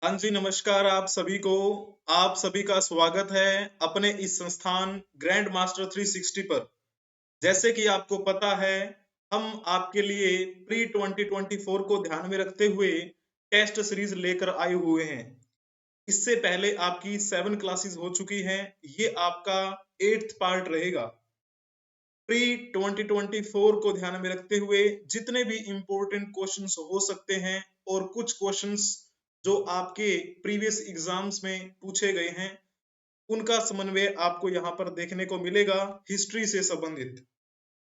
हाँ जी, नमस्कार आप सभी को। आप सभी का स्वागत है अपने इस संस्थान ग्रैंड मास्टर 360 पर। जैसे कि आपको पता है, हम आपके लिए प्री 2024 को ध्यान में रखते हुए टेस्ट सीरीज लेकर आए हुए हैं। इससे पहले आपकी 7 क्लासेस हो चुकी हैं। ये आपका 8th पार्ट रहेगा। प्री 2024 को ध्यान में रखते हुए जितने भी इम्पोर्टेंट क्वेश्चंस हो सकते हैं और कुछ क्वेश्चंस जो आपके प्रीवियस एग्जाम्स में पूछे गए हैं, उनका समन्वय आपको यहाँ पर देखने को मिलेगा हिस्ट्री से संबंधित।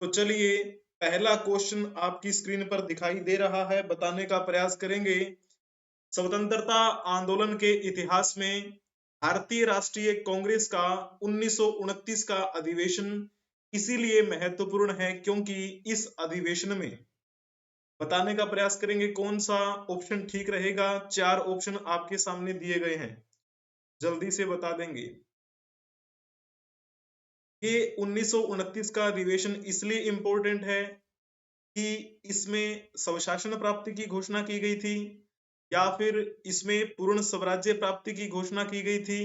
तो चलिए, पहला क्वेश्चन आपकी स्क्रीन पर दिखाई दे रहा है, बताने का प्रयास करेंगे। स्वतंत्रता आंदोलन के इतिहास में भारतीय राष्ट्रीय कांग्रेस का 1929 का अधिवेशन इसीलिए महत्वपूर्ण है क्योंकि इस अधिवेशन में बताने का प्रयास करेंगे कौन सा ऑप्शन ठीक रहेगा। 4 ऑप्शन आपके सामने दिए गए हैं, जल्दी से बता देंगे। ये 1929 का अधिवेशन इसलिए इंपॉर्टेंट है कि इसमें स्वशासन प्राप्ति की घोषणा की गई थी, या फिर इसमें पूर्ण स्वराज्य प्राप्ति की घोषणा की गई थी,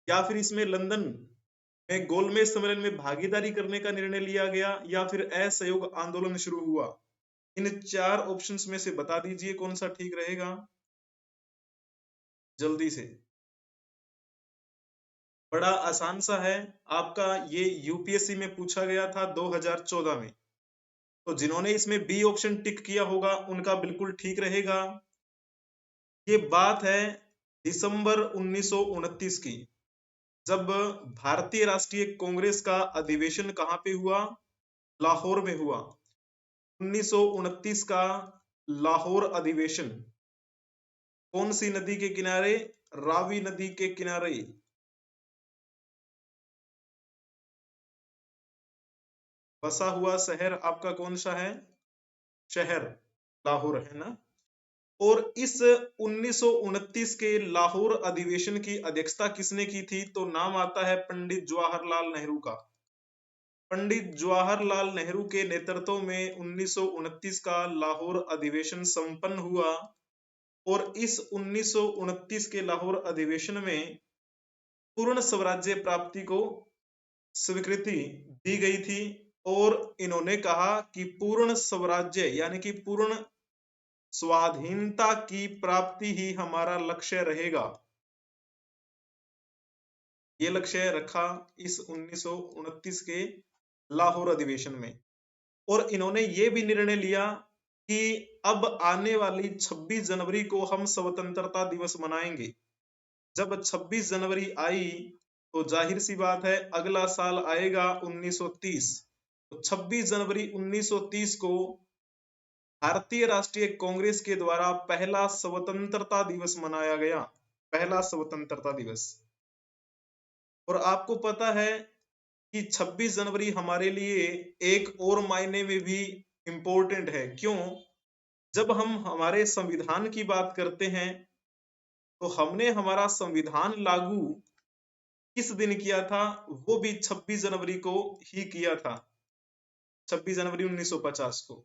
या फिर इसमें लंदन में गोलमेज सम्मेलन में भागीदारी करने का निर्णय लिया गया, या फिर असहयोग आंदोलन शुरू हुआ। इन 4 ऑप्शंस में से बता दीजिए कौन सा ठीक रहेगा, जल्दी से। बड़ा आसान सा है आपका, ये यूपीएससी में पूछा गया था 2014 में। तो जिन्होंने इसमें बी ऑप्शन टिक किया होगा उनका बिल्कुल ठीक रहेगा। ये बात है दिसंबर 1929 की, जब भारतीय राष्ट्रीय कांग्रेस का अधिवेशन कहाँ पे हुआ? लाहौर में हुआ। 1929 का लाहौर अधिवेशन कौन सी नदी के किनारे? रावी नदी के किनारे। बसा हुआ शहर आपका कौन सा है? शहर लाहौर है ना। और इस 1929 के लाहौर अधिवेशन की अध्यक्षता किसने की थी? तो नाम आता है पंडित जवाहरलाल नेहरू का। पंडित जवाहरलाल नेहरू के नेतृत्व में 1929 का लाहौर अधिवेशन संपन्न हुआ। और इस 1929 के लाहौर अधिवेशन में पूर्ण स्वराज्य प्राप्ति को स्वीकृति दी गई थी। और इन्होंने कहा कि पूर्ण स्वराज्य यानी कि पूर्ण स्वाधीनता की प्राप्ति ही हमारा लक्ष्य रहेगा। ये लक्ष्य रखा इस 1929 के लाहौर अधिवेशन में। और इन्होंने ये भी निर्णय लिया कि अब आने वाली 26 जनवरी को हम स्वतंत्रता दिवस मनाएंगे। जब 26 जनवरी आई तो जाहिर सी बात है अगला साल आएगा 1930। तो 26 जनवरी 1930 को भारतीय राष्ट्रीय कांग्रेस के द्वारा पहला स्वतंत्रता दिवस मनाया गया। पहला स्वतंत्रता दिवस। और आपको पता है कि 26 जनवरी हमारे लिए एक और मायने में भी इम्पोर्टेंट है। क्यों? जब हम हमारे संविधान की बात करते हैं तो हमने हमारा संविधान लागू किस दिन किया था? वो भी 26 जनवरी को ही किया था, 26 जनवरी 1950 को।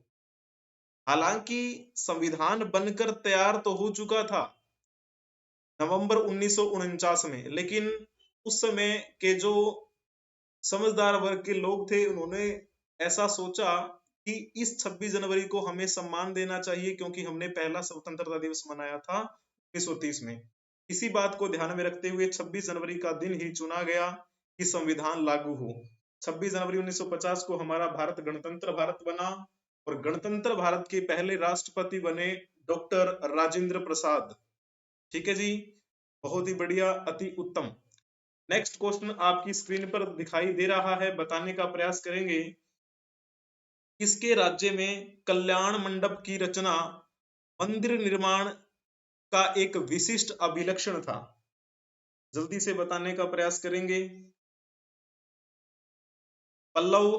हालांकि संविधान बनकर तैयार तो हो चुका था नवंबर 1949 में, लेकिन उस समय के जो समझदार वर्ग के लोग थे उन्होंने ऐसा सोचा कि इस 26 जनवरी को हमें सम्मान देना चाहिए क्योंकि हमने पहला स्वतंत्रता दिवस मनाया था 1930 में। इसी बात को ध्यान में रखते हुए 26 जनवरी का दिन ही चुना गया कि संविधान लागू हो। 26 जनवरी 1950 को हमारा भारत गणतंत्र भारत बना और गणतंत्र भारत के पहले राष्ट्रपति बने डॉक्टर राजेंद्र प्रसाद। ठीक है जी, बहुत ही बढ़िया, अति उत्तम। नेक्स्ट क्वेश्चन आपकी स्क्रीन पर दिखाई दे रहा है, बताने का प्रयास करेंगे। किसके राज्य में कल्याण मंडप की रचना मंदिर निर्माण का एक विशिष्ट अभिलक्षण था? जल्दी से बताने का प्रयास करेंगे। पल्लव,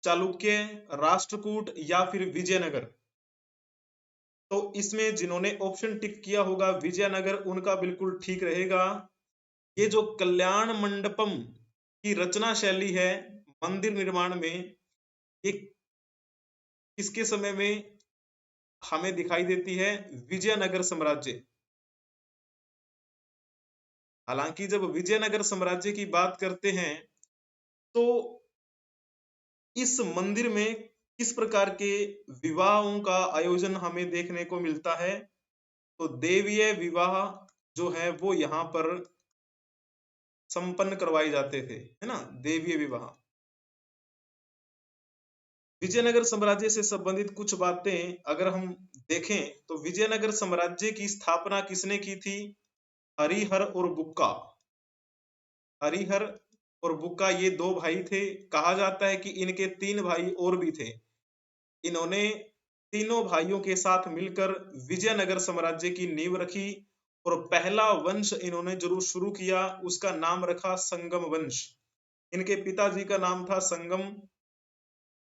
चालुक्य, राष्ट्रकूट या फिर विजयनगर। तो इसमें जिन्होंने ऑप्शन टिक किया होगा विजयनगर, उनका बिल्कुल ठीक रहेगा। ये जो कल्याण मंडपम की रचना शैली है मंदिर निर्माण में, ये किसके समय में हमें दिखाई देती है? विजयनगर साम्राज्य। हालांकि जब विजयनगर साम्राज्य की बात करते हैं तो इस मंदिर में किस प्रकार के विवाहों का आयोजन हमें देखने को मिलता है, तो देवीय विवाह जो है वो यहाँ पर संपन्न करवाए जाते थे, है ना, देवीय विवाह। विजयनगर साम्राज्य से संबंधित कुछ बातें अगर हम देखें तो विजयनगर साम्राज्य की स्थापना किसने की थी? हरिहर और बुक्का। हरिहर और बुक्का ये दो भाई थे। कहा जाता है कि इनके तीन भाई और भी थे। इन्होंने तीनों भाइयों के साथ मिलकर विजयनगर साम्राज्य की नींव रखी और पहला वंश इन्होंने जरूर शुरू किया, उसका नाम रखा संगम वंश। इनके पिताजी का नाम था संगम,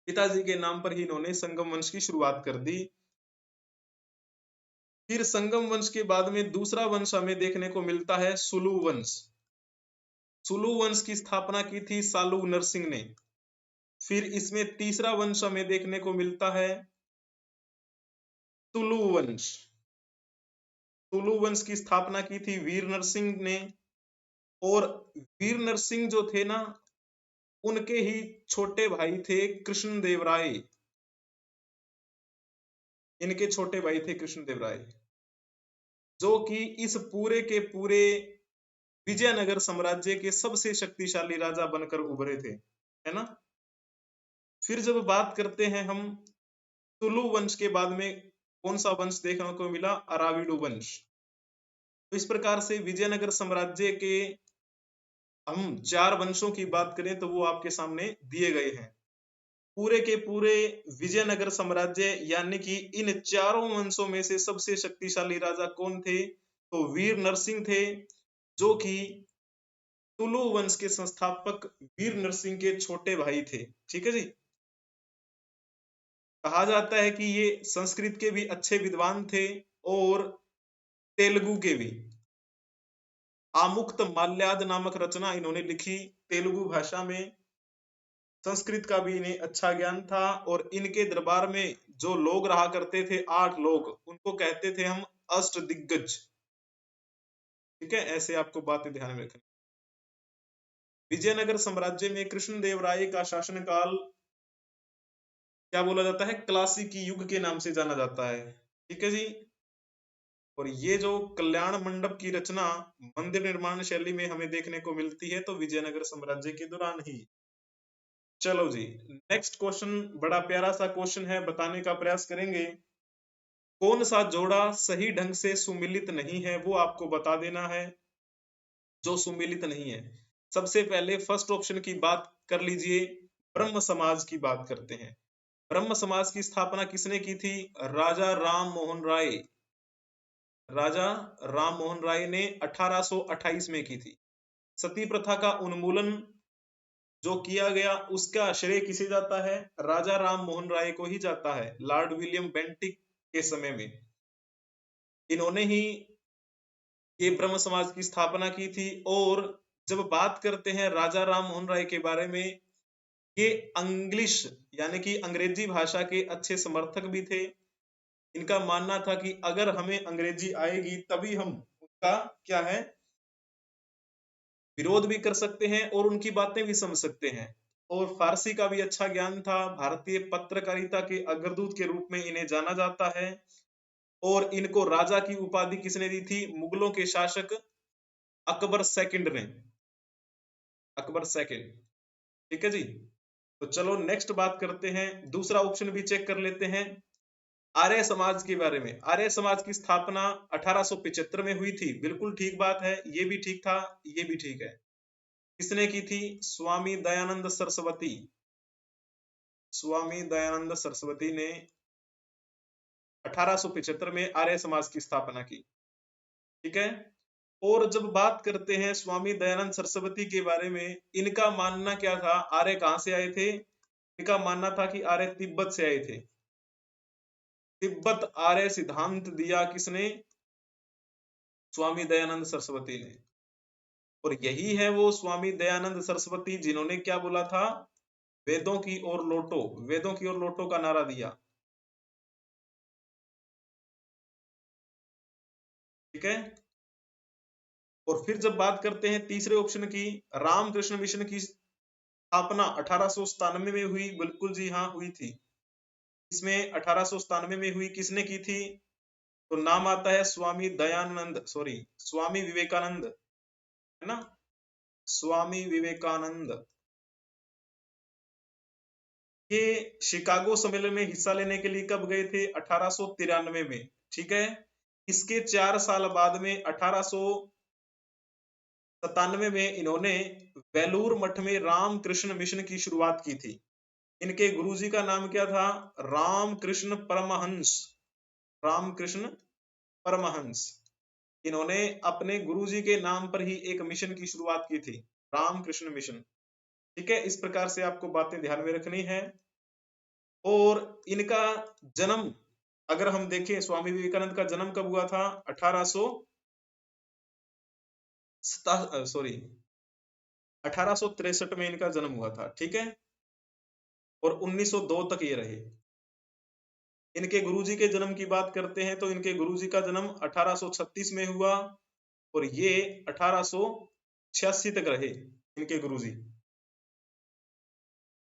पिताजी के नाम पर ही इन्होंने संगम वंश की शुरुआत कर दी। फिर संगम वंश के बाद में दूसरा वंश हमें देखने को मिलता है सुलू वंश। सुलू वंश की स्थापना की थी सालू नरसिंह ने। फिर इसमें तीसरा वंश हमें देखने को मिलता है तुलु वंश। तुलु वंश की स्थापना की थी वीर नरसिंह ने। और वीर नरसिंह जो थे ना, उनके ही छोटे भाई थे कृष्णदेव राय। इनके छोटे भाई थे कृष्णदेव राय, जो कि इस पूरे के पूरे विजयनगर साम्राज्य के सबसे शक्तिशाली राजा बनकर उभरे थे, है ना। फिर जब बात करते हैं हम तुलु वंश के बाद में कौन सा वंश देखने को मिला? अराविडु वंश। तो इस प्रकार से विजयनगर साम्राज्य के हम चार वंशों की बात करें तो वो आपके सामने दिए गए हैं। पूरे के पूरे विजयनगर साम्राज्य यानी कि इन चारों वंशों में से सबसे शक्तिशाली राजा कौन थे? तो वीर नरसिंह थे, जो कि तुलु वंश के संस्थापक वीर नरसिंह के छोटे भाई थे। ठीक है जी। कहा जाता है कि ये संस्कृत के भी अच्छे विद्वान थे और तेलुगु के भी। आमुक्त माल्याद नामक रचना इन्होंने लिखी तेलुगु भाषा में। संस्कृत का भी इन्हें अच्छा ज्ञान था और इनके दरबार में जो लोग रहा करते थे, 8 लोग, उनको कहते थे हम अष्ट दिग्गज। ठीक है, ऐसे आपको बातें ध्यान में रखनी। विजयनगर साम्राज्य में कृष्णदेव राय का शासनकाल क्या बोला जाता है? क्लासिकी युग के नाम से जाना जाता है। ठीक है जी। और ये जो कल्याण मंडप की रचना मंदिर निर्माण शैली में हमें देखने को मिलती है तो विजयनगर साम्राज्य के दौरान ही। चलो जी, नेक्स्ट क्वेश्चन बड़ा प्यारा सा क्वेश्चन है, बताने का प्रयास करेंगे। कौन सा जोड़ा सही ढंग से सुमिलित नहीं है वो आपको बता देना है, जो सुमिलित नहीं है। सबसे पहले फर्स्ट ऑप्शन की बात कर लीजिए, ब्रह्म समाज की बात करते हैं। ब्रह्म समाज की स्थापना किसने की थी? राजा राम मोहन राय। राजा राम मोहन राय ने 1828 में की थी। सती प्रथा का उन्मूलन जो किया गया उसका श्रेय किसे जाता है? राजा राम मोहन राय को ही जाता है, लॉर्ड विलियम बेंटिक के समय में। इन्होंने ही ये ब्रह्म समाज की स्थापना की थी। और जब बात करते हैं राजा राम मोहन राय के बारे में, ये इंग्लिश यानी कि अंग्रेजी भाषा के अच्छे समर्थक भी थे। इनका मानना था कि अगर हमें अंग्रेजी आएगी तभी हम उनका क्या है, विरोध भी कर सकते हैं और उनकी बातें भी समझ सकते हैं। और फारसी का भी अच्छा ज्ञान था। भारतीय पत्रकारिता के अग्रदूत के रूप में इन्हें जाना जाता है। और इनको राजा की उपाधि किसने दी थी? मुगलों के शासक अकबर सेकंड ने। अकबर सेकंड। ठीक है जी। तो चलो नेक्स्ट बात करते हैं, दूसरा ऑप्शन भी चेक कर लेते हैं आर्य समाज के बारे में। आर्य समाज की स्थापना 1875 में हुई थी, बिल्कुल ठीक बात है, ये भी ठीक था, ये भी ठीक है। किसने की थी? स्वामी दयानंद सरस्वती। स्वामी दयानंद सरस्वती ने 1875 में आर्य समाज की स्थापना की। ठीक है। और जब बात करते हैं स्वामी दयानंद सरस्वती के बारे में, इनका मानना क्या था? आर्य कहां से आए थे? इनका मानना था कि आर्य तिब्बत से आए थे। तिब्बत आर्य सिद्धांत दिया किसने? स्वामी दयानंद सरस्वती ने। और यही है वो स्वामी दयानंद सरस्वती जिन्होंने क्या बोला था? वेदों की ओर लौटो, वेदों की ओर लौटो का नारा दिया। ठीक है। और फिर जब बात करते हैं तीसरे ऑप्शन की, रामकृष्ण मिशन की स्थापना 1897 में हुई, बिल्कुल जी हाँ हुई थी। इसमें 1897 में हुई, किसने की थी? तो नाम आता है स्वामी विवेकानंद, है ना, स्वामी विवेकानंद। ये शिकागो सम्मेलन में हिस्सा लेने के लिए कब गए थे? 1893 में, ठीक है। इसके 4 साल बाद में 1897 में इन्होंने बेलूर मठ में रामकृष्ण मिशन की शुरुआत की थी। इनके गुरुजी का नाम क्या था? रामकृष्ण परमहंस, रामकृष्ण परमहंस। इन्होंने अपने गुरुजी के नाम पर ही एक मिशन की शुरुआत की थी, रामकृष्ण मिशन, ठीक है। इस प्रकार से आपको बातें ध्यान में रखनी है। और इनका जन्म अगर हम देखें, स्वामी विवेकानंद का जन्म कब हुआ था? 1863 में इनका जन्म हुआ था, ठीक है। और 1902 तक ये रहे। इनके गुरुजी के जन्म की बात करते हैं तो इनके गुरुजी का जन्म 1836 में हुआ और ये 1886 तक रहे इनके गुरुजी।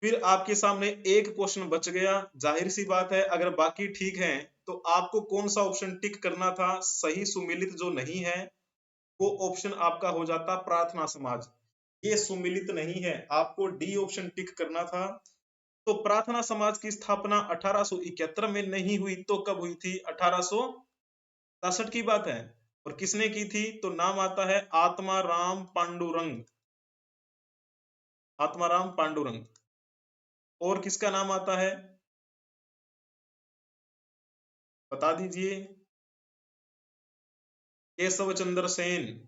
फिर आपके सामने एक क्वेश्चन बच गया, जाहिर सी बात है अगर बाकी ठीक है तो आपको कौन सा ऑप्शन टिक करना था? सही सुमिलित जो नहीं है वो ऑप्शन आपका हो जाता प्रार्थना समाज। ये सुमिलित नहीं है, आपको डी ऑप्शन टिक करना था। तो प्रार्थना समाज की स्थापना 1871 में नहीं हुई तो कब हुई थी? 1866 की बात है। और किसने की थी? तो नाम आता है आत्माराम पांडुरंग, आत्माराम पांडुरंग। और किसका नाम आता है? बता दीजिए। केशव चंद्र सेन,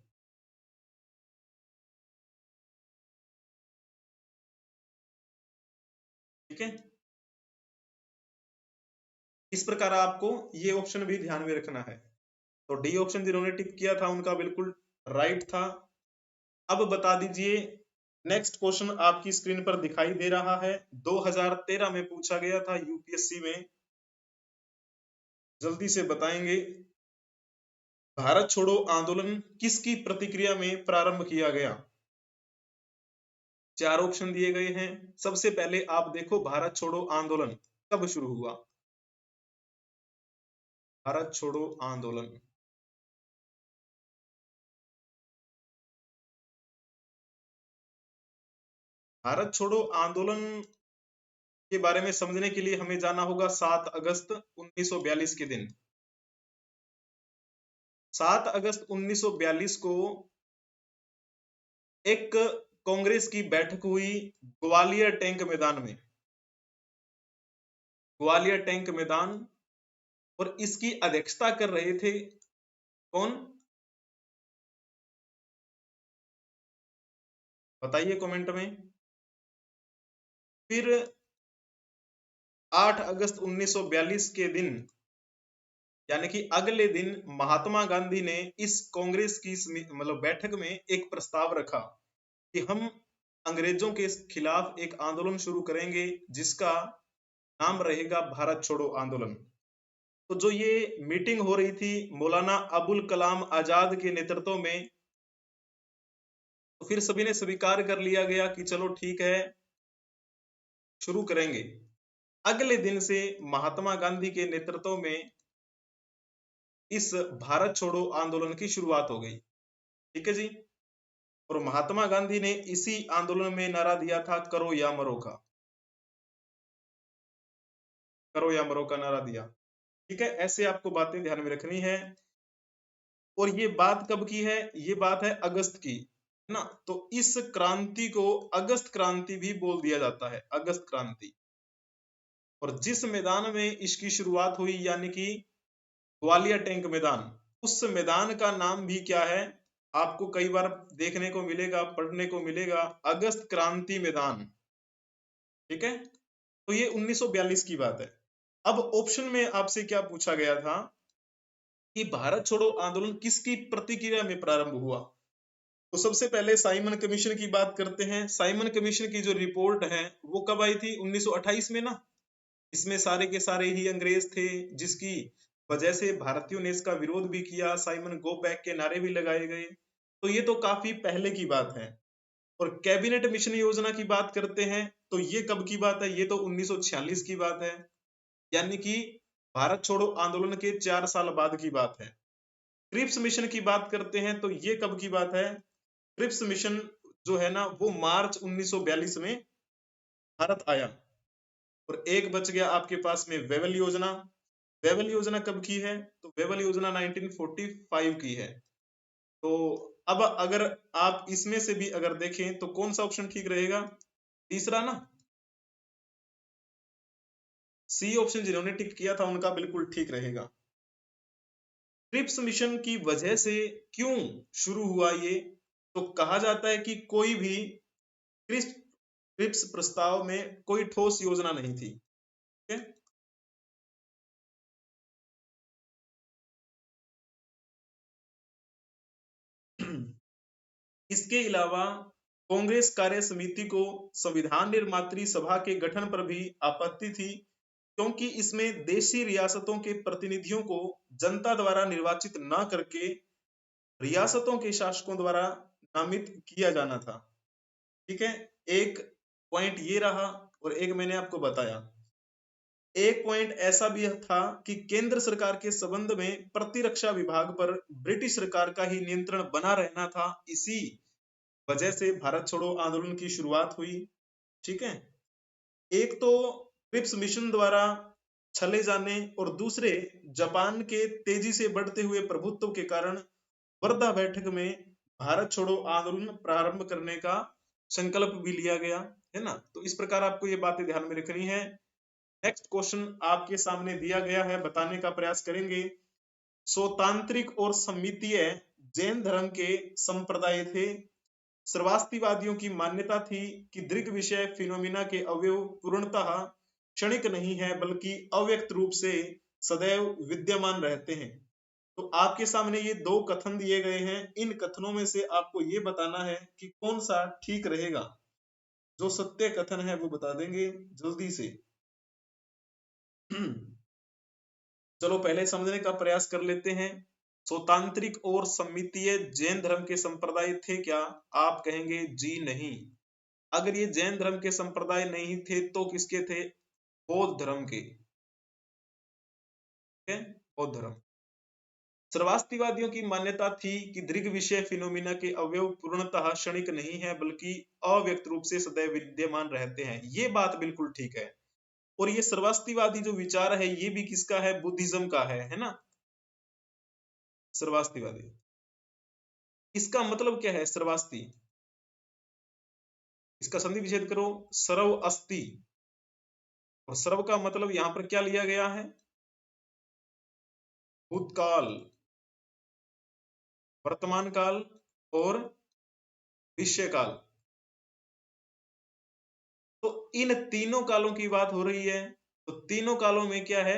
ठीक है। इस प्रकार आपको ये ऑप्शन भी ध्यान में रखना है। तो डी ऑप्शन जिन्होंने टिक किया था उनका बिल्कुल राइट था। अब बता दीजिए, नेक्स्ट क्वेश्चन आपकी स्क्रीन पर दिखाई दे रहा है, 2013 में पूछा गया था यूपीएससी में, जल्दी से बताएंगे। भारत छोड़ो आंदोलन किसकी प्रतिक्रिया में प्रारंभ किया गया? 4 ऑप्शन दिए गए हैं। सबसे पहले आप देखो भारत छोड़ो आंदोलन कब शुरू हुआ? भारत छोड़ो आंदोलन, भारत छोड़ो आंदोलन के बारे में समझने के लिए हमें जाना होगा 7 अगस्त 1942 के दिन। 7 अगस्त 1942 को एक कांग्रेस की बैठक हुई ग्वालियर टैंक मैदान में, ग्वालियर टैंक मैदान। और इसकी अध्यक्षता कर रहे थे कौन? बताइए कमेंट में। फिर 8 अगस्त 1942 के दिन यानी कि अगले दिन महात्मा गांधी ने इस कांग्रेस की मतलब बैठक में एक प्रस्ताव रखा कि हम अंग्रेजों के खिलाफ एक आंदोलन शुरू करेंगे जिसका नाम रहेगा भारत छोड़ो आंदोलन। तो जो ये मीटिंग हो रही थी मौलाना अबुल कलाम आजाद के नेतृत्व में, तो फिर सभी ने स्वीकार कर लिया गया कि चलो ठीक है शुरू करेंगे। अगले दिन से महात्मा गांधी के नेतृत्व में इस भारत छोड़ो आंदोलन की शुरुआत हो गई, ठीक है जी। और महात्मा गांधी ने इसी आंदोलन में नारा दिया था करो या मरो का, करो या मरो का नारा दिया, ठीक है। ऐसे आपको बातें ध्यान में रखनी है। और ये बात कब की है? ये बात है अगस्त की, है ना। तो इस क्रांति को अगस्त क्रांति भी बोल दिया जाता है, अगस्त क्रांति। और जिस मैदान में इसकी शुरुआत हुई यानी कि ग्वालियर टैंक मैदान, उस मैदान का नाम भी क्या है? आपको कई बार देखने को मिलेगा, पढ़ने को मिलेगा, अगस्त क्रांति मैदान, ठीक है। तो ये 1942 की बात है। अब ऑप्शन में आपसे क्या पूछा गया था कि भारत छोड़ो आंदोलन किसकी प्रतिक्रिया में प्रारंभ हुआ? तो सबसे पहले साइमन कमीशन की बात करते हैं। साइमन कमीशन की जो रिपोर्ट है वो कब आई थी? 1928 में ना। इसमें सारे के सारे ही अंग्रेज थे जिसकी वजह से भारतीयों ने इसका विरोध भी किया, साइमन गो बैक के नारे भी लगाए गए। तो ये तो काफी पहले की बात है। और कैबिनेट मिशन योजना की बात करते हैं तो ये कब की बात है? ये तो 1946 की बात है, यानी कि भारत छोड़ो आंदोलन के 4 साल बाद की बात है। क्रिप्स मिशन की बात करते हैं तो ये कब की बात है? क्रिप्स मिशन जो है ना वो मार्च 1942 में भारत आया। और एक बच गया आपके पास में वेवल योजना। वेवल योजना कब की है? तो वेवल योजना 1945 की है। तो अब अगर आप इसमें से भी अगर देखें तो कौन सा ऑप्शन ठीक रहेगा? तीसरा ना, सी ऑप्शन जिन्होंने टिक किया था उनका बिल्कुल ठीक रहेगा। क्रिप्स मिशन की वजह से क्यों शुरू हुआ ये? तो कहा जाता है कि कोई भी क्रिप्स प्रस्ताव में कोई ठोस योजना नहीं थी। ठीक है? इसके अलावा कांग्रेस कार्य समिति को संविधान निर्मात्री सभा के गठन पर भी आपत्ति थी, क्योंकि इसमें देशी रियासतों के प्रतिनिधियों को जनता द्वारा निर्वाचित न करके रियासतों के शासकों द्वारा नामित किया जाना था। ठीक है, एक पॉइंट ये रहा और एक मैंने आपको बताया। एक पॉइंट ऐसा भी था कि केंद्र सरकार के संबंध में प्रतिरक्षा विभाग पर ब्रिटिश सरकार का ही नियंत्रण बना रहना था। इसी वजह से भारत छोड़ो आंदोलन की शुरुआत हुई। ठीक है, एक तो क्रिप्स मिशन द्वारा छले जाने और दूसरे जापान के तेजी से बढ़ते हुए प्रभुत्व के कारण वर्धा बैठक में भारत छोड़ो आंदोलन प्रारंभ करने का संकल्प भी लिया गया है ना। तो इस प्रकार आपको ये बातें ध्यान में रखनी है। नेक्स्ट क्वेश्चन आपके सामने दिया गया है, बताने का प्रयास करेंगे। स्वतांत्रिक और सम्मितीय जैन धर्म के संप्रदाय थे। सर्वास्तिवादियों की मान्यता थी कि दृग विषय फिनोमिना के अवयव पूर्णतः क्षणिक नहीं है बल्कि अव्यक्त रूप से सदैव विद्यमान रहते हैं। तो आपके सामने ये दो कथन दिए गए हैं, इन कथनों में से आपको ये बताना है कि कौन सा ठीक रहेगा। जो सत्य कथन है वो बता देंगे जल्दी से। चलो पहले समझने का प्रयास कर लेते हैं। स्वतांत्रिक और सम्मितीय जैन धर्म के संप्रदाय थे क्या? आप कहेंगे जी नहीं। अगर ये जैन धर्म के संप्रदाय नहीं थे तो किसके थे? बौद्ध धर्म के। बौद्ध धर्म। सर्वास्तिवादियों की मान्यता थी कि दृग विषय फिनोमिना के अवयव पूर्णतः क्षणिक नहीं है बल्कि अव्यक्त रूप से सदैव विद्यमान रहते हैं। ये बात बिल्कुल ठीक है। और ये सर्वास्तिवादी जो विचार है ये भी किसका है? बुद्धिज्म का है ना। सर्वास्तिवादी, इसका मतलब क्या है सर्वास्ति? इसका संधि विच्छेद करो, सर्व अस्ति। और सर्व का मतलब यहां पर क्या लिया गया है? भूतकाल, वर्तमान काल और भविष्य काल। तो इन तीनों कालों की बात हो रही है। तो तीनों कालों में क्या है?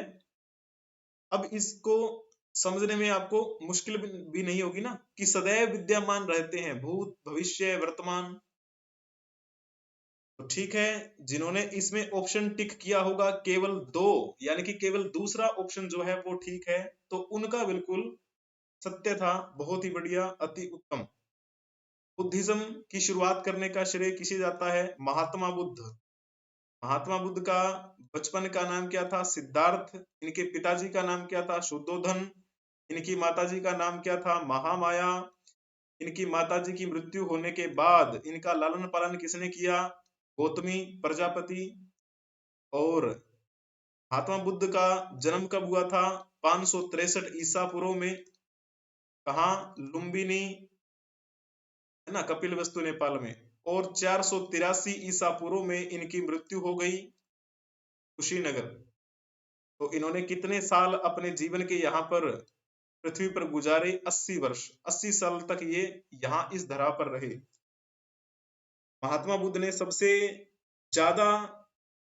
अब इसको समझने में आपको मुश्किल भी नहीं होगी ना कि सदैव विद्यमान रहते हैं, भूत भविष्य वर्तमान। तो ठीक है, जिन्होंने इसमें ऑप्शन टिक किया होगा केवल दो, यानी कि केवल दूसरा ऑप्शन जो है वो ठीक है, तो उनका बिल्कुल सत्य था। बहुत ही बढ़िया, अति उत्तम। बुद्धिज्म की शुरुआत करने का श्रेय किसे जाता है? महात्मा बुद्ध। महात्मा बुद्ध का बचपन का नाम क्या था? सिद्धार्थ। इनके पिताजी का नाम क्या था? शुद्धोधन। इनकी माताजी का नाम क्या था? महामाया। इनकी माताजी की मृत्यु होने के बाद इनका लालन पालन किसने किया? गौतमी प्रजापति। और महात्मा बुद्ध का जन्म कब हुआ था? 563 ईसा पूर्व में। कहा? लुम्बिनी, है ना, कपिल वस्तु नेपाल में। और 483 ईसा पूर्व में इनकी मृत्यु हो गई कुशीनगर। तो इन्होंने कितने साल अपने जीवन के यहाँ पर पृथ्वी पर गुजारे? 80 वर्ष। 80 साल तक ये यहाँ इस धरा पर रहे। महात्मा बुद्ध ने सबसे ज्यादा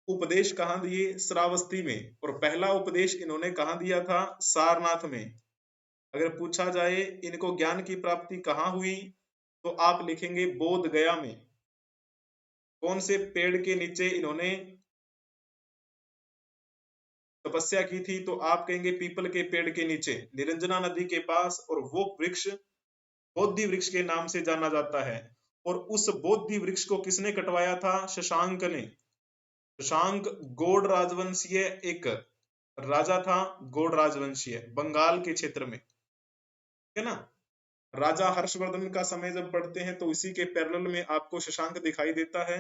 उपदेश कहाँ दिए? श्रावस्ती में। और पहला उपदेश इन्होंने कहाँ दिया था? सारनाथ में। अगर पूछा जाए इनको ज्ञान की प्राप्ति कहाँ हुई, तो आप लिखेंगे बोध गया में। कौन से पेड़ के नीचे इन्होंने तपस्या की थी? तो आप कहेंगे पीपल के पेड़ के नीचे, निरंजना नदी के पास। और वो वृक्ष बोधि वृक्ष के नाम से जाना जाता है। और उस बोधि वृक्ष को किसने कटवाया था? शशांक ने। शशांक गौड़ राजवंशीय एक राजा था, गौड़ राजवंशीय, बंगाल के क्षेत्र में, ठीक है ना। राजा हर्षवर्धन का समय जब पढ़ते हैं तो इसी के पैरेलल में आपको शशांक दिखाई देता है।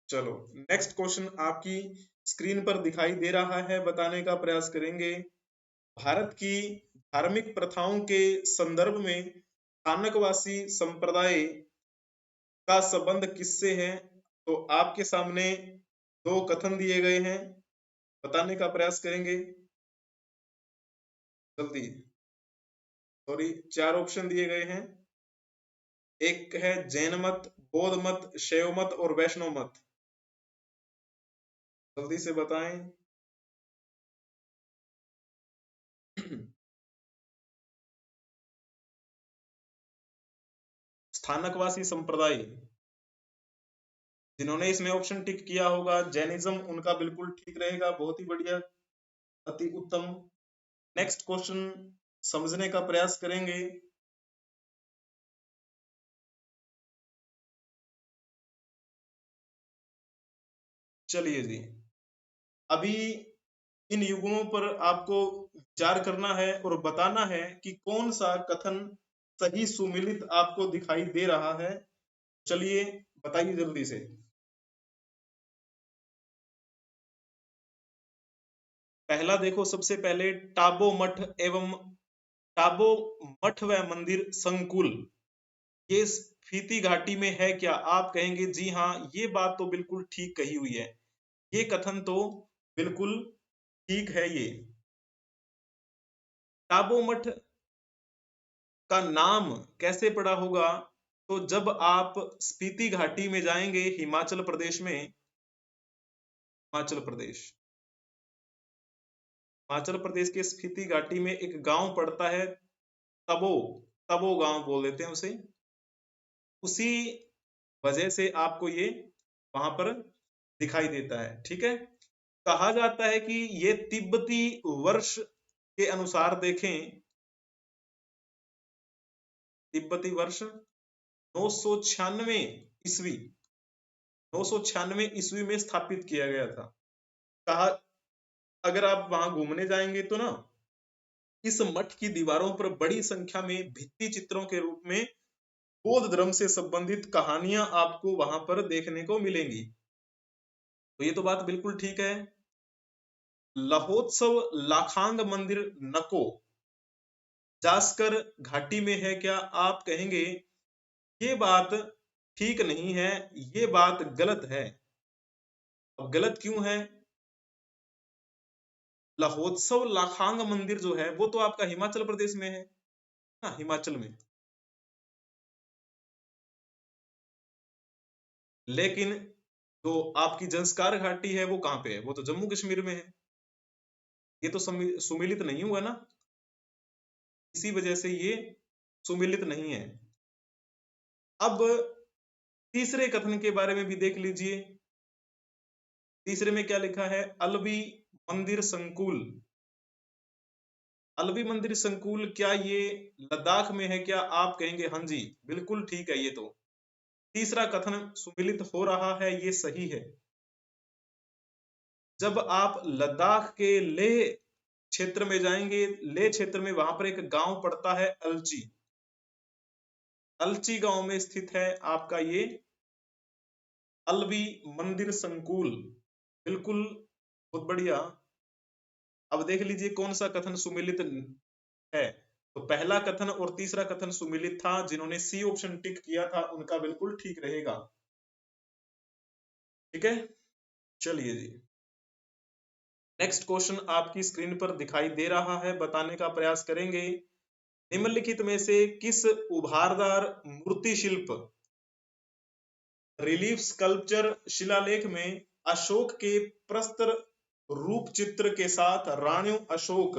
चलो नेक्स्ट क्वेश्चन आपकी स्क्रीन पर दिखाई दे रहा है, बताने का प्रयास करेंगे। भारत की धार्मिक प्रथाओं के संदर्भ में स्थानकवासी संप्रदाय का संबंध किससे है? तो आपके सामने दो कथन दिए गए हैं, बताने का प्रयास करेंगे जल्दी। सॉरी, चार ऑप्शन दिए गए हैं। एक है जैन मत, बौद्ध मत, शैव मत और वैष्णव मत। जल्दी से बताएं। स्थानकवासी संप्रदाय, जिन्होंने इसमें ऑप्शन टिक किया होगा जैनिज्म, उनका बिल्कुल ठीक रहेगा, बहुत ही बढ़िया, अति उत्तम। नेक्स्ट क्वेश्चन समझने का प्रयास करेंगे। चलिए जी, अभी इन युग्मों पर आपको विचार करना है और बताना है कि कौन सा कथन सही सुमिलित आपको दिखाई दे रहा है। चलिए बताइए जल्दी से। पहला देखो, सबसे पहले टाबो मठ एवं टाबो मठ व मंदिर संकुल, ये स्पीति घाटी में है क्या? आप कहेंगे जी हाँ, ये बात तो बिल्कुल ठीक कही हुई है, ये कथन तो बिल्कुल ठीक है। ये टाबो मठ का नाम कैसे पड़ा होगा? तो जब आप स्पीति घाटी में जाएंगे, हिमाचल प्रदेश में, हिमाचल प्रदेश, हिमाचल प्रदेश के स्पीति घाटी में एक गांव पड़ता है तबो, तबो गांव बोल देते हैं उसे। उसी वजह से आपको ये वहां पर दिखाई देता है, ठीक है। कहा जाता है कि ये तिब्बती वर्ष के अनुसार देखें, तिब्बती वर्ष 996 ईस्वी, 996 ईस्वी में स्थापित किया गया था। कहा, अगर आप वहां घूमने जाएंगे तो ना, इस मठ की दीवारों पर बड़ी संख्या में भित्ति चित्रों के रूप में बौद्ध धर्म से संबंधित कहानियां आपको वहां पर देखने को मिलेंगी। तो ये तो बात बिल्कुल ठीक है। लहोत्सव लाखांग मंदिर नको जास्कर घाटी में है क्या? आप कहेंगे ये बात ठीक नहीं है, ये बात गलत है। अब गलत क्यों है? लहोत्सव लाखांग मंदिर जो है वो तो आपका हिमाचल प्रदेश में है ना, हिमाचल में। लेकिन जो आपकी जंस्कार घाटी है वो कहाँ पे है? वो तो जम्मू कश्मीर में है। ये तो सुमिलित नहीं हुआ ना, इसी वजह से ये सुमिलित नहीं है। अब तीसरे कथन के बारे में भी देख लीजिए। तीसरे में क्या लिखा है? अलवी मंदिर संकुल। अलवी मंदिर संकुल, क्या ये लद्दाख में है क्या? आप कहेंगे हाँ जी, बिल्कुल ठीक है। ये तो तीसरा कथन सुमिलित हो रहा है, ये सही है। जब आप लद्दाख के लेह क्षेत्र में जाएंगे, लेह क्षेत्र में वहां पर एक गांव पड़ता है अलची, अलची गांव में स्थित है आपका ये अलवी मंदिर संकुल। बिल्कुल, बहुत बढ़िया। अब देख लीजिए कौन सा कथन सुमिलित है। तो पहला कथन और तीसरा कथन सुमिलित था, जिन्होंने सी ऑप्शन टिक किया था उनका बिल्कुल ठीक रहेगा, ठीक है। चलिए जी, नेक्स्ट क्वेश्चन आपकी स्क्रीन पर दिखाई दे रहा है, बताने का प्रयास करेंगे। निम्नलिखित में से किस उभारदार मूर्ति शिल्प, रिलीफ स्कल्पचर शिलालेख में अशोक के प्रस्तर रूप चित्र के साथ राण्यो अशोक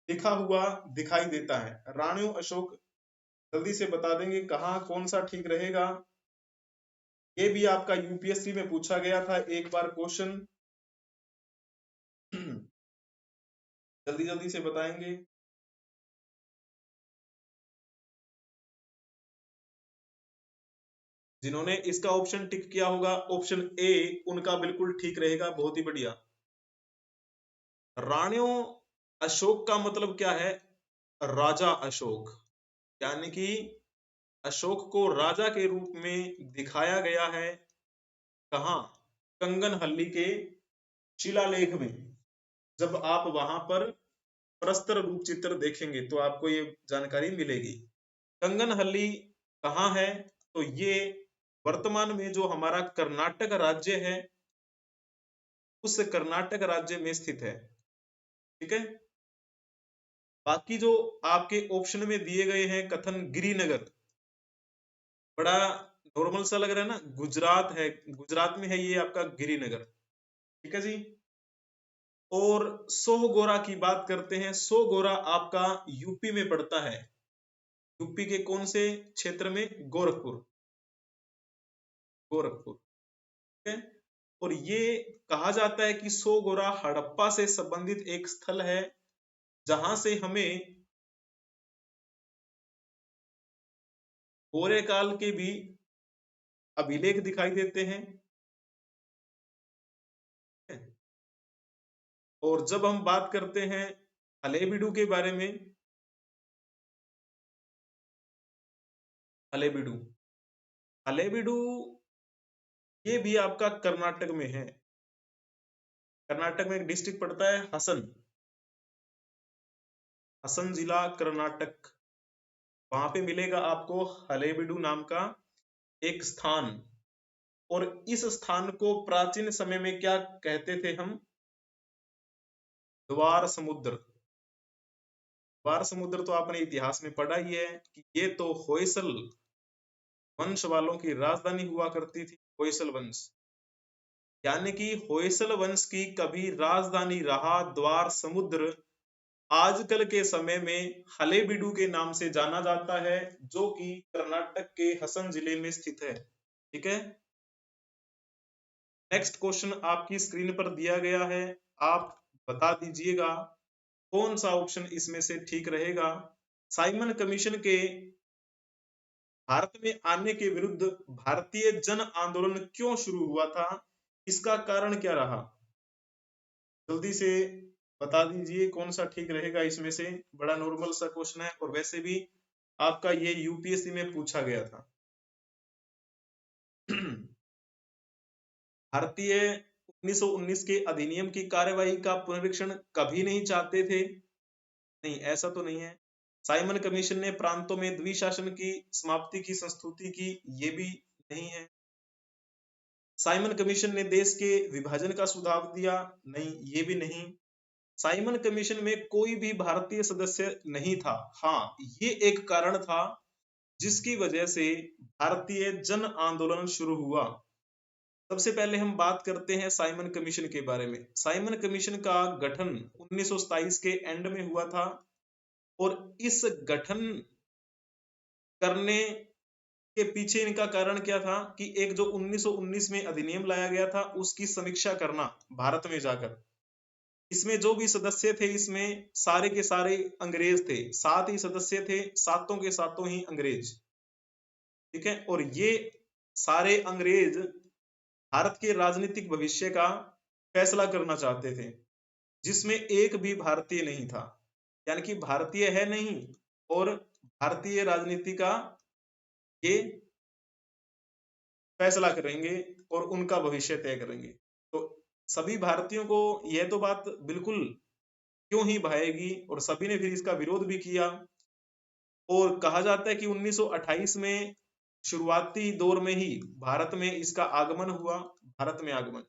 लिखा हुआ दिखाई देता है? राण्यो अशोक, जल्दी से बता देंगे कहाँ, कौन सा ठीक रहेगा? ये भी आपका यूपीएससी में पूछा गया था एक बार क्वेश्चन। जल्दी जल्दी से बताएंगे। जिन्होंने इसका ऑप्शन टिक किया होगा, ऑप्शन ए उनका बिल्कुल ठीक रहेगा, बहुत ही बढ़िया। राणियों अशोक का मतलब क्या है? राजा अशोक, यानी कि अशोक को राजा के रूप में दिखाया गया है। कहाँ? कंगनहल्ली के शिलालेख में। जब आप वहां पर प्रस्तर रूप चित्र देखेंगे तो आपको ये जानकारी मिलेगी। कंगनहल्ली कहाँ है? तो ये वर्तमान में जो हमारा कर्नाटक राज्य है, उस कर्नाटक राज्य में स्थित है। ठीक है। बाकी जो आपके ऑप्शन में दिए गए हैं, कथन गिरिनगर, बड़ा नॉर्मल सा लग रहा है ना, गुजरात है, गुजरात में है ये आपका गिरिनगर। ठीक है जी। और सोहगोरा की बात करते हैं। सोहगोरा आपका यूपी में पड़ता है। यूपी के कौन से क्षेत्र में? गोरखपुर, गोरखपुर। ठीक है। और ये कहा जाता है कि सोगोरा हड़प्पा से संबंधित एक स्थल है, जहां से हमें गोरे काल के भी अभिलेख दिखाई देते हैं। और जब हम बात करते हैं हलेबीडु के बारे में, हलेबीडु, हलेबीडु ये भी आपका कर्नाटक में है। कर्नाटक में एक डिस्ट्रिक्ट पड़ता है हसन, हसन जिला कर्नाटक। वहां पे मिलेगा आपको हलेबीडु नाम का एक स्थान। और इस स्थान को प्राचीन समय में क्या कहते थे हम? द्वार समुद्र। द्वार समुद्र तो आपने इतिहास में पढ़ा ही है कि ये तो होयसल वंश वालों की राजधानी हुआ करती थी, होयसल वंश। यानी कि होयसल वंश की कभी राजधानी रहा द्वार समुद्र, आजकल के समय में हलेबीडु के नाम से जाना जाता है, जो कि कर्नाटक के हसन जिले में स्थित है। ठीक है। नेक्स्ट क्वेश्चन आपकी स्क्रीन पर दिया गया है, आप बता दीजिएगा कौन सा ऑप्शन इसमें से ठीक रहेगा। साइमन कमीशन के भारत में आने के विरुद्ध भारतीय जन आंदोलन क्यों शुरू हुआ था? इसका कारण क्या रहा? जल्दी से बता दीजिए कौन सा ठीक रहेगा इसमें से। बड़ा नॉर्मल सा क्वेश्चन है और वैसे भी आपका ये यूपीएससी में पूछा गया था। भारतीय 1919 के अधिनियम की कार्यवाही का पुनरीक्षण कभी नहीं चाहते थे? नहीं, ऐसा तो नहीं है। साइमन कमीशन ने प्रांतों में द्विशासन की समाप्ति की संस्तुति की? ये भी नहीं है। साइमन कमीशन ने देश के विभाजन का सुझाव दिया? नहीं, ये भी नहीं। साइमन कमीशन में कोई भी भारतीय सदस्य नहीं था। हाँ, ये एक कारण था जिसकी वजह से भारतीय जन आंदोलन शुरू हुआ। सबसे पहले हम बात करते हैं साइमन कमीशन के बारे में। साइमन कमीशन का गठन 1927 के एंड में हुआ था और इस गठन करने के पीछे इनका कारण क्या था कि एक जो 1919 में अधिनियम लाया गया था उसकी समीक्षा करना भारत में जाकर। इसमें जो भी सदस्य थे इसमें सारे के सारे अंग्रेज थे, 7 ही सदस्य थे, सातों के सातों ही अंग्रेज। ठीक है। और ये सारे अंग्रेज भारत के राजनीतिक भविष्य का फैसला करना चाहते थे, जिसमें एक भी भारतीय नहीं था। यानी कि भारतीय है नहीं और भारतीय राजनीति का ये फैसला करेंगे और उनका भविष्य तय करेंगे। तो सभी भारतीयों को यह तो बात बिल्कुल क्यों ही भाएगी और सभी ने फिर इसका विरोध भी किया। और कहा जाता है कि 1928 में शुरुआती दौर में ही भारत में इसका आगमन हुआ। भारत में आगमन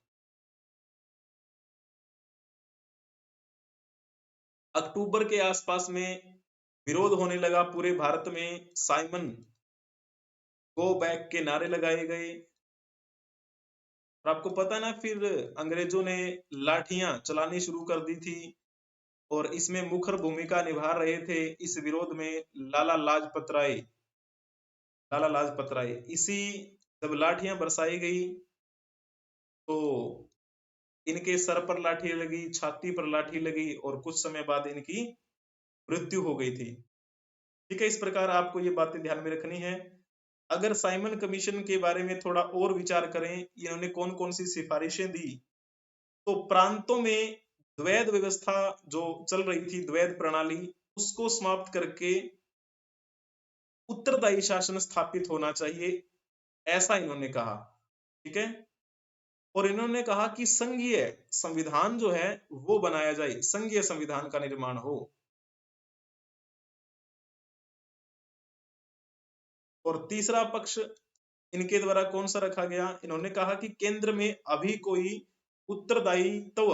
अक्टूबर के आसपास में विरोध होने लगा पूरे भारत में। साइमन गो बैक के नारे लगाए गए। और आपको पता ना, फिर अंग्रेजों ने लाठियां चलानी शुरू कर दी थी और इसमें मुख्य भूमिका निभा रहे थे इस विरोध में लाला लाजपत राय। लाला लाजपत राय इसी जब लाठियां बरसाई गई तो इनके सर पर लाठी लगी, छाती पर लाठी लगी और कुछ समय बाद इनकी मृत्यु हो गई थी। ठीक है। इस प्रकार आपको ये बातें ध्यान में रखनी है। अगर साइमन कमीशन के बारे में थोड़ा और विचार करें, इन्होंने कौन कौन सी सिफारिशें दी, तो प्रांतों में द्वैध व्यवस्था जो चल रही थी, द्वैध प्रणाली, उसको समाप्त करके उत्तरदायी शासन स्थापित होना चाहिए, ऐसा इन्होंने कहा। ठीक है। और इन्होंने कहा कि संघीय संविधान जो है वो बनाया जाए, संघीय संविधान का निर्माण हो। और तीसरा पक्ष इनके द्वारा कौन सा रखा गया, इन्होंने कहा कि केंद्र में अभी कोई उत्तरदायित्व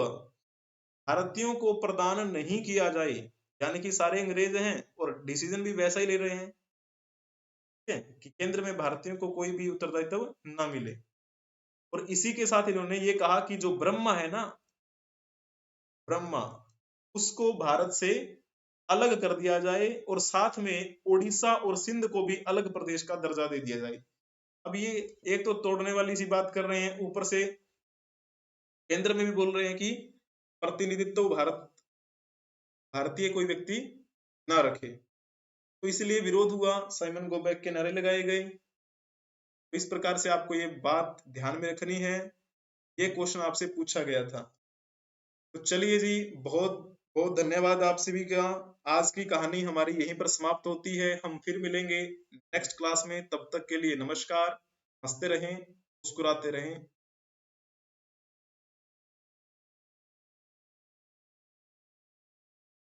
भारतीयों को प्रदान नहीं किया जाए, यानी कि सारे अंग्रेज हैं और डिसीजन भी वैसा ही ले रहे हैं, ठीक है, कि केंद्र में भारतीयों को कोई भी उत्तरदायित्व ना मिले। और इसी के साथ इन्होंने ये कहा कि जो ब्रह्मा है ना, ब्रह्मा, उसको भारत से अलग कर दिया जाए और साथ में ओडिशा और सिंध को भी अलग प्रदेश का दर्जा दे दिया जाए। अब ये एक तो तोड़ने वाली सी बात कर रहे हैं, ऊपर से केंद्र में भी बोल रहे हैं कि प्रतिनिधित्व भारतीय कोई व्यक्ति ना रखे। तो इसलिए विरोध हुआ, साइमन गो बैक के नारे लगाए गए। तो इस प्रकार से आपको ये बात ध्यान में रखनी है, ये क्वेश्चन आपसे पूछा गया था। तो चलिए जी, बहुत बहुत धन्यवाद आप सभी का। आज की कहानी हमारी यहीं पर समाप्त होती है। हम फिर मिलेंगे नेक्स्ट क्लास में, तब तक के लिए नमस्कार। हंसते रहें, मुस्कुराते रहें।